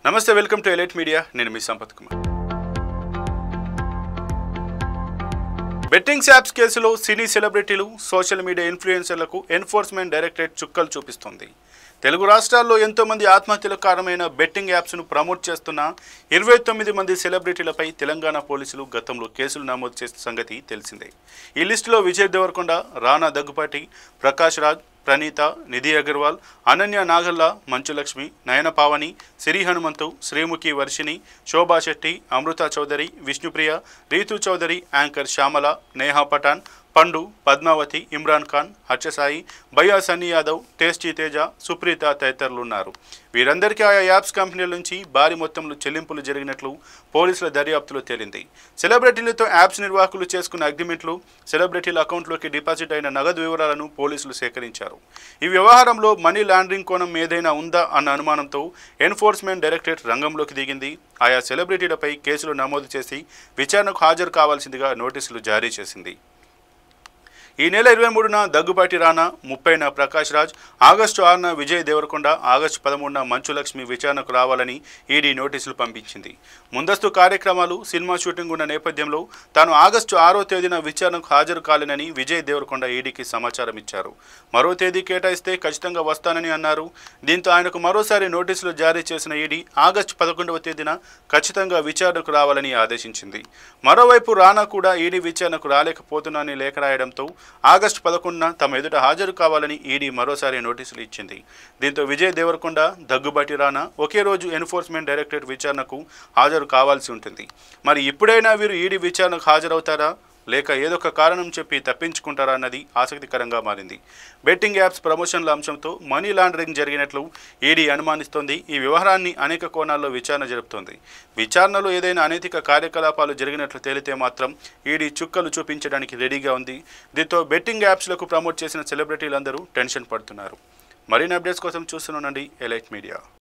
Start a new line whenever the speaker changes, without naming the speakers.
నమస్తే welcome to elite media నేను మీ Sampath Kumar betting apps కేసులో సినీ సెలబ్రిటీలు సోషల్ మీడియా ఇన్ఫ్లుయెన్సర్లకు ఎన్ఫోర్స్మెంట్ డైరెక్టరేట్ చుక్కలు చూపిస్తోంది తెలుగు రాష్ట్రాల్లో ఎంతో మంది ఆత్మహత్యలకు కారణమైన బెట్టింగ్ యాప్స్ ను ప్రమోట్ చేస్తున్న 29 మంది సెలబ్రిటీలపై తెలంగాణ పోలీసులు గతంలో కేసులు నమోదు చేసిన సంగతి తెలిసిందే ఈ లిస్టులో విజయ్ దేవరకొండ రానా దగ్గుపాటి ప్రకాష్ రాజ్ ప్రణీత నిధి అగర్వాల్ అనన్య నాగల్లా మంచులక్ష్మి నయన పావని సిరి హనుమంతు శ్రీముఖి వర్షిని శోభా శెట్టి అమృత చౌదరి విష్ణుప్రియ రీతు చౌదరి యాంకర్ శ్యామల నేహా పఠాన్ పండు పద్మావతి ఇమ్రాన్ ఖాన్ హర్షసాయి భయ్యా సన్నీ యాదవ్ టేస్టీ తేజ సుప్రీత తదితరులు ఉన్నారు వీరందరికీ ఆయా యాప్స్ కంపెనీల నుంచి భారీ మొత్తంలో చెల్లింపులు జరిగినట్లు పోలీసుల దర్యాప్తులో తేలింది సెలబ్రిటీలతో యాప్స్ నిర్వాహకులు చేసుకున్న అగ్రిమెంట్లు సెలబ్రిటీల అకౌంట్లోకి డిపాజిట్ అయిన నగదు వివరాలను పోలీసులు సేకరించారు ఈ వ్యవహారంలో మనీ లాండరింగ్ కోణం ఏదైనా ఉందా అన్న అనుమానంతో ఎన్ఫోర్స్మెంట్ డైరెక్టరేట్ రంగంలోకి దిగింది ఆయా సెలబ్రిటీలపై కేసులు నమోదు చేసి విచారణకు హాజరు కావాల్సిందిగా నోటీసులు జారీ చేసింది ఈ నెల 23న దగ్గుబాటి రానా 30న ప్రకాష్ రాజ్ ఆగస్టు 6న విజయ్ దేవరకొండ ఆగస్టు 13న మంచులక్ష్మి విచారణకు రావాలని ఈడీ నోటీసులు పంపించింది ముందస్తు కార్యక్రమాలు సినిమా షూటింగ్ ఉన్న నేపథ్యంలో తాను ఆగస్టు 6వ తేదీన విచారణకు హాజరు కాలేనని విజయ్ దేవరకొండ ఈడీకి సమాచారం ఇచ్చారు మరో తేదీ కేటాయిస్తే ఖచ్చితంగా వస్తానని అన్నారు దీంతో ఆయనకు మరోసారి నోటీసులు జారీ చేసిన ఈడీ ఆగస్టు 11వ తేదీన ఖచ్చితంగా విచారణకు రావాలని ఆదేశించింది మరోవైపు రానా కూడా ఈడీ విచారణకు రాలేకపోతున్నానని లేఖ రాయడంతో ఆగస్టు 11న తమ ఎదుట హాజరు కావాలని ఈడీ మరోసారి నోటీసులు ఇచ్చింది దీంతో విజయ్ దేవరకొండ దగ్గుబాటి రానా ఒకే రోజు ఎన్ఫోర్స్మెంట్ డైరెక్టరేట్ విచారణకు హాజరు కావాల్సి ఉంటుంది మరి ఇప్పుడైనా వీరు ఈడీ విచారణకు హాజరవుతారా లేక ఏదో ఒక కారణం చెప్పి తప్పించుకుంటారా అన్నది ఆసక్తికరంగా మారింది బెట్టింగ్ యాప్స్ ప్రమోషన్ల అంశంతో మనీ లాండరింగ్ జరిగినట్లు ఈడీ అనుమానిస్తోంది ఈ వ్యవహారాన్ని అనేక కోణాల్లో విచారణ జరుపుతోంది విచారణలో ఏదైనా అనైతిక కార్యకలాపాలు జరిగినట్లు తేలితే మాత్రం ఈడీ చుక్కలు చూపించడానికి రెడీగా ఉంది దీంతో బెట్టింగ్ యాప్స్లకు ప్రమోట్ చేసిన సెలబ్రిటీలందరూ టెన్షన్ పడుతున్నారు మరిన్ని అప్డేట్స్ కోసం చూస్తూనే ఉండండి ఎలైట్ మీడియా